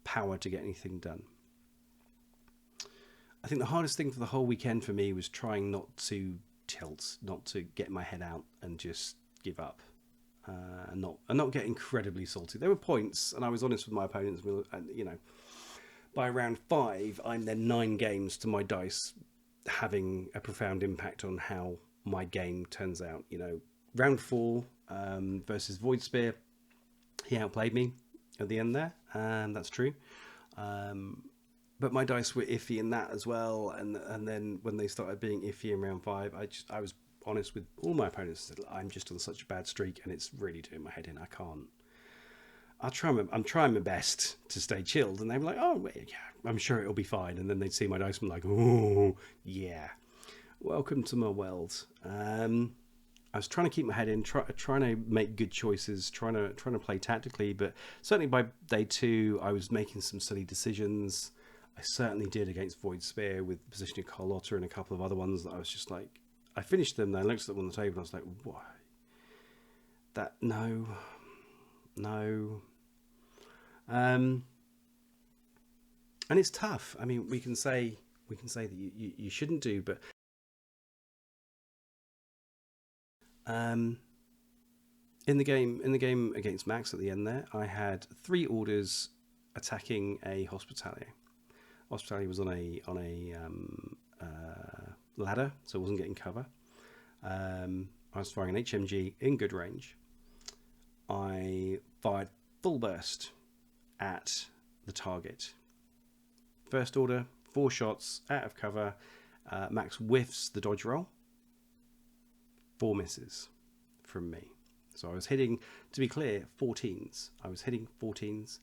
power to get anything done. I think the hardest thing for the whole weekend for me was trying not to tilt, not to get my head out and just give up, and not get incredibly salty. There were points, and I was honest with my opponents. And by round 5, I'm then 9 games to my dice having a profound impact on how my game turns out. Round 4 versus Void Spear, he outplayed me at the end there, and that's true. But my dice were iffy in that as well, and then when they started being iffy in round 5, I was honest with all my opponents. I'm just on such a bad streak, and it's really doing my head in. I can't. I'm trying my best to stay chilled, and they were like, "Oh, yeah, I'm sure it'll be fine." And then they'd see my dice and be like, "Oh, yeah, welcome to my world." I was trying to keep my head in, trying to make good choices, trying to play tactically, but certainly by day 2, I was making some silly decisions. I certainly did against Void Spear with the position of Carlotta and a couple of other ones that I was just like, I finished them, then I looked at them on the table and I was like, why? No. And it's tough. I mean, we can say that you shouldn't do, but in the game against Max at the end there, I had 3 orders attacking a Hospitalia. Hospitalia was on a ladder, so it wasn't getting cover. I was firing an HMG in good range. I fired full burst at the target. First order, 4 shots out of cover. Max whiffs the dodge roll. 4 misses from me. So I was hitting, to be clear, 14s. I was hitting 14s,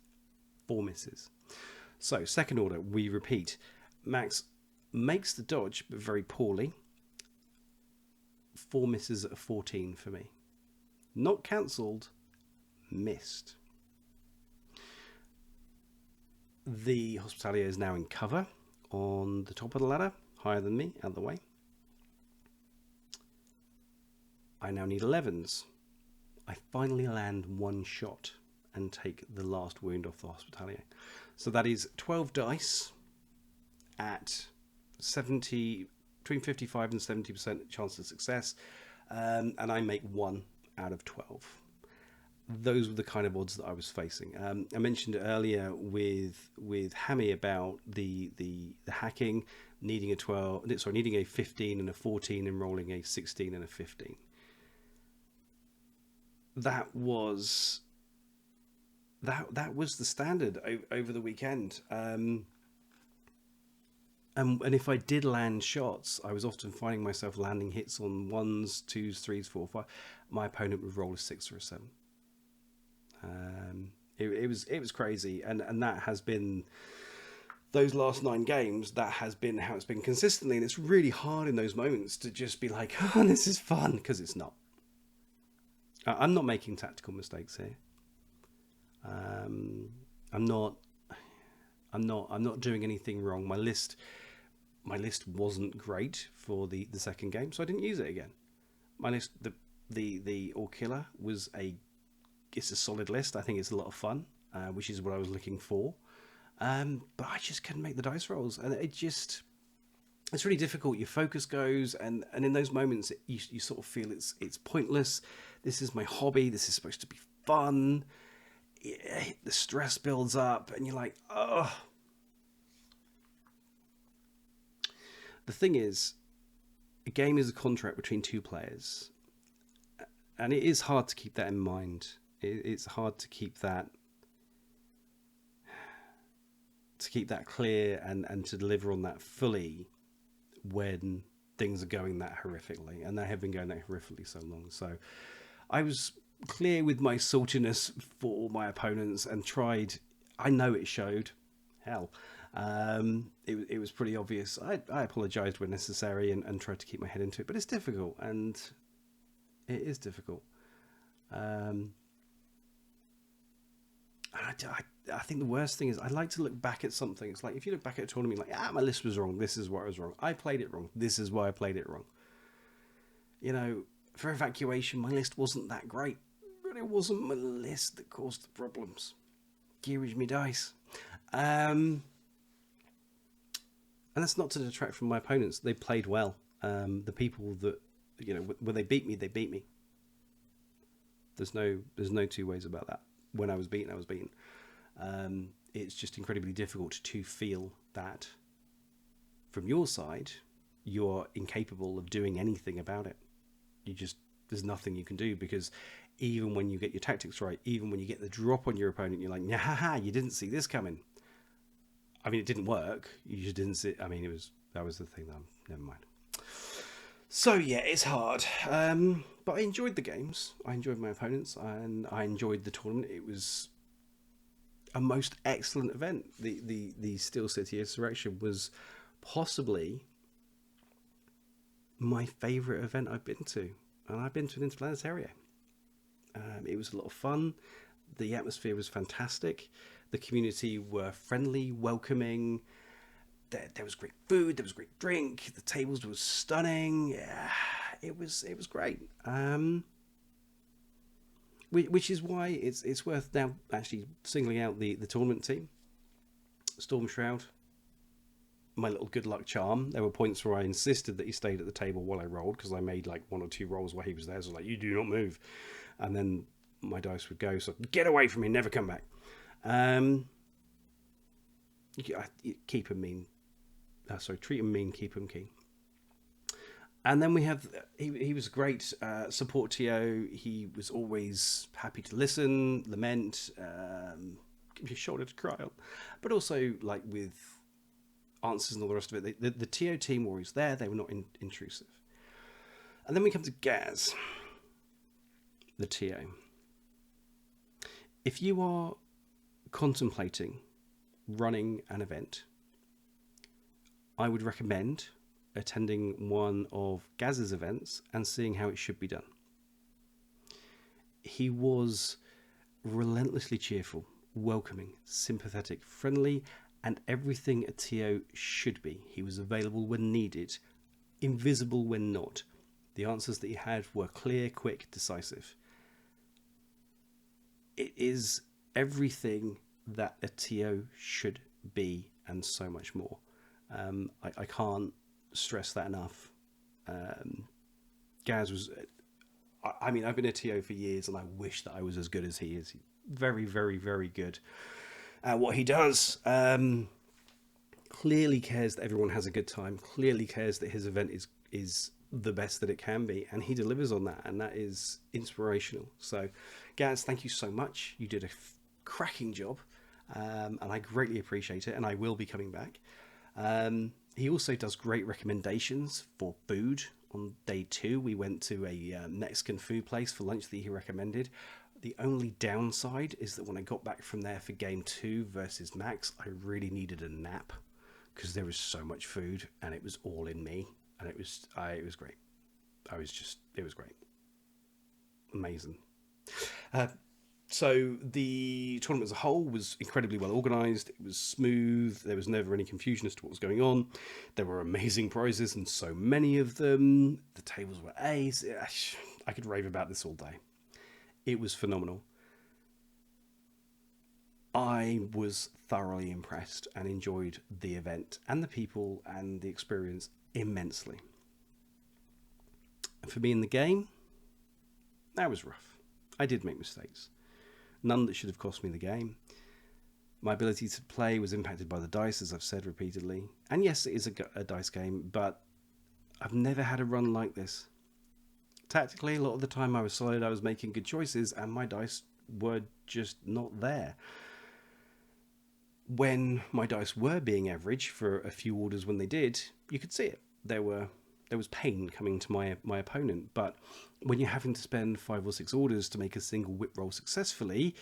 4 misses. So second order, we repeat. Max makes the dodge, but very poorly. 4 misses at a 14 for me. Not cancelled, missed. The Hospitalia is now in cover on the top of the ladder, higher than me, out of the way. I now need 11s. I finally land 1 shot and take the last wound off the Hospitalia. So that is 12 dice at 70, between 55 and 70% chance of success, and I make 1 out of 12. Those were the kind of odds that I was facing. I mentioned earlier with Hammy about the hacking, needing a 15 and a 14 and rolling a 16 and a 15. That was the standard over the weekend. And if I did land shots, I was often finding myself landing hits on 1s, 2s, 3s, 4, 5. My opponent would roll a 6 or a 7. It was crazy, and that has been those last 9 games. That has been how it's been consistently, and it's really hard in those moments to just be like, "Oh, this is fun," because it's not. I'm not making tactical mistakes here. I'm not doing anything wrong. My list wasn't great for the second game, so I didn't use it again. My list, the All Killer, it's a solid list. I think it's a lot of fun. which is what I was looking for. But I just couldn't make the dice rolls, and it's really difficult. Your focus goes, and in those moments, you sort of feel it's pointless. This is my hobby. This is supposed to be fun. The stress builds up, and you're like, oh. The thing is, a game is a contract between two players, and it is hard to keep that in mind. It's hard to keep that clear and to deliver on that fully when things are going that horrifically, and they have been going that horrifically so long. So I was clear with my saltiness for my opponents and tried. I know it showed. Hell, it was pretty obvious. I apologized when necessary and tried to keep my head into it, but it's difficult, and it is difficult. I think the worst thing is I like to look back at something. It's like if you look back at a tournament, like, my list was wrong. This is why I was wrong. I played it wrong. This is why I played it wrong. You know, for evacuation, my list wasn't that great, but it wasn't my list that caused the problems. Gearage me dice. And that's not to detract from my opponents. They played well. The people that, you know, when they beat me, they beat me. There's no two ways about that. When I was beaten, I was beaten. It's just incredibly difficult to feel that from your side, you're incapable of doing anything about it. There's nothing you can do, because even when you get your tactics right, even when you get the drop on your opponent, you're like, nah, you didn't see this coming. I mean, it didn't work. You just didn't see. I mean, that was the thing. Never mind. So yeah, it's hard. But I enjoyed the games. I enjoyed my opponents, and I enjoyed the tournament. It was a most excellent event. The Steel City Insurrection was possibly my favourite event I've been to, and I've been to an Interplanetaria. It was a lot of fun. The atmosphere was fantastic. The community were friendly, welcoming. There was great food. There was great drink. The tables were stunning. Yeah, it was great. Which is why it's worth now actually singling out the tournament team. Storm Shroud, my little good luck charm. There were points where I insisted that he stayed at the table while I rolled, because I made like 1 or 2 rolls while he was there. So I was like, you do not move. And then my dice would go, so get away from me, never come back. Keep him mean. Treat him mean, keep him keen. And then we have, he was a great support TO. He was always happy to listen, lament, give you a shoulder to cry on, but also like with answers and all the rest of it. The TO team were always there. They were not intrusive. And then we come to Gaz, the TO. If you are contemplating running an event, I would recommend attending one of Gaz's events and seeing how it should be done. He was relentlessly cheerful, welcoming, sympathetic, friendly, and everything a TO should be. He was available when needed, invisible when not. The answers that he had were clear, quick, decisive. It is everything that a TO should be, and so much more. I can't stress that enough. Gaz was, I mean, I've been a TO for years, and I wish that I was as good as he is. Very, very, very good at what he does. Clearly cares that everyone has a good time. Clearly cares that his event is the best that it can be, and he delivers on that, and that is inspirational. So, Gaz, thank you so much. You did a cracking job, and I greatly appreciate it, and I will be coming back. He also does great recommendations for food. On day 2, we went to a Mexican food place for lunch that he recommended. The only downside is that when I got back from there for game 2 versus Max, I really needed a nap, because there was so much food and it was all in me, and it was great. It was great. Amazing. So the tournament as a whole was incredibly well organised. It was smooth. There was never any confusion as to what was going on. There were amazing prizes, and so many of them. The tables were ace. I could rave about this all day. It was phenomenal. I was thoroughly impressed and enjoyed the event and the people and the experience immensely. And for me in the game, that was rough. I did make mistakes. None that should have cost me the game. My ability to play was impacted by the dice, as I've said repeatedly. And yes, it is a dice game, but I've never had a run like this. Tactically, a lot of the time I was solid, I was making good choices, and my dice were just not there. When my dice were being average for a few orders when they did, you could see it. There was pain coming to my opponent, but when you're having to spend 5 or 6 orders to make a single whip roll successfully,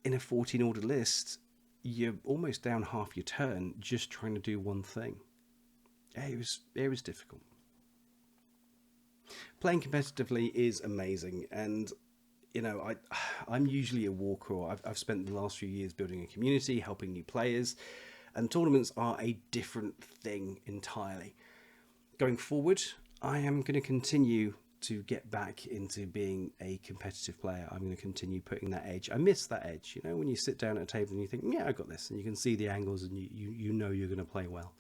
in a 14 order list, you're almost down half your turn just trying to do one thing. It was difficult. Playing competitively is amazing, and you know, I'm usually a walker. I've spent the last few years building a community, helping new players, and tournaments are a different thing entirely. Going forward, I am going to continue to get back into being a competitive player. I'm going to continue putting that edge. I miss that edge, you know, when you sit down at a table and you think, yeah, I got this, and you can see the angles and you know you're going to play well.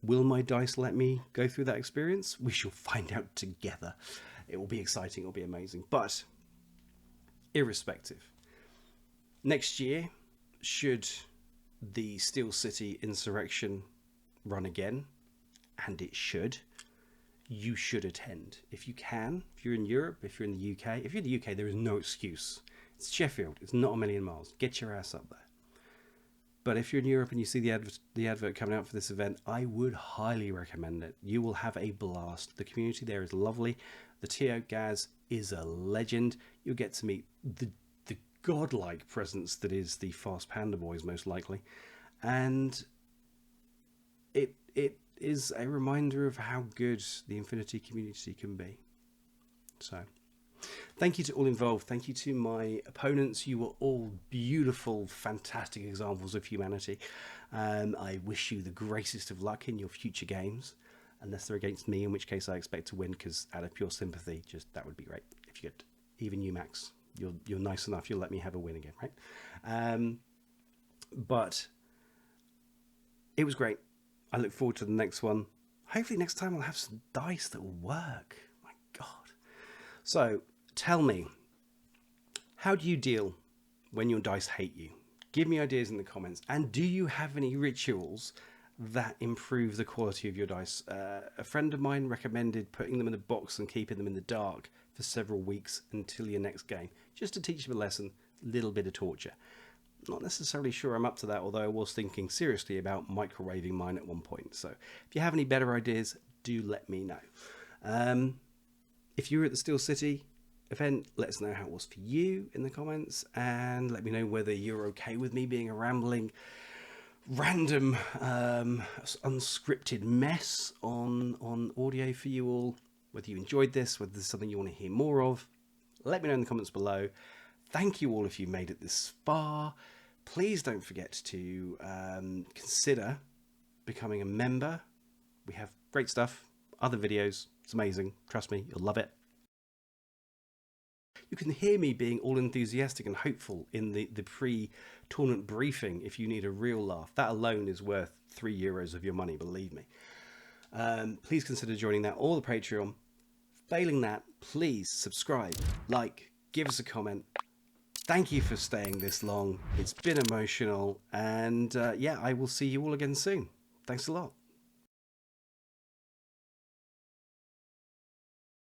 Will my dice let me go through that experience? We shall find out together. It will be exciting, it will be amazing. But irrespective, next year, should the Steel City Insurrection run again, and it should, you should attend. If you can, if you're in Europe, if you're in the UK. If you're in the UK, there is no excuse. It's Sheffield. It's not a million miles. Get your ass up there. But if you're in Europe and you see the advert coming out for this event, I would highly recommend it. You will have a blast. The community there is lovely. The TO Gaz is a legend. You'll get to meet the godlike presence that is the Fast Panda Boys, most likely. And it is a reminder of how good the Infinity community can be. So, thank you to all involved. Thank you to my opponents. You were all beautiful, fantastic examples of humanity. I wish you the greatest of luck in your future games, unless they're against me, in which case I expect to win, because out of pure sympathy, just that would be great. If you could, even you, Max, you're nice enough, you'll let me have a win again, right? But it was great. I look forward to the next one. Hopefully next time I'll have some dice that will work. My God. So tell me, how do you deal when your dice hate you? Give me ideas in the comments. And do you have any rituals that improve the quality of your dice? A friend of mine recommended putting them in a box and keeping them in the dark for several weeks until your next game, just to teach them a lesson, little bit of torture. Not necessarily sure I'm up to that, although I was thinking seriously about microwaving mine at one point. So if you have any better ideas, do let me know. If you were at the Steel City event, let us know how it was for you in the comments, and let me know whether you're okay with me being a rambling, random, unscripted mess on audio for you all, whether you enjoyed this, whether there's something you want to hear more of. Let me know in the comments below. Thank you all if you made it this far. Please don't forget to consider becoming a member. We have great stuff, other videos. It's amazing. Trust me, you'll love it. You can hear me being all enthusiastic and hopeful in the pre-tournament briefing if you need a real laugh. That alone is worth €3 of your money, believe me. Please consider joining that or the Patreon. Failing that, please subscribe, like, give us a comment. Thank you for staying this long. It's been emotional, and yeah, I will see you all again soon. Thanks a lot.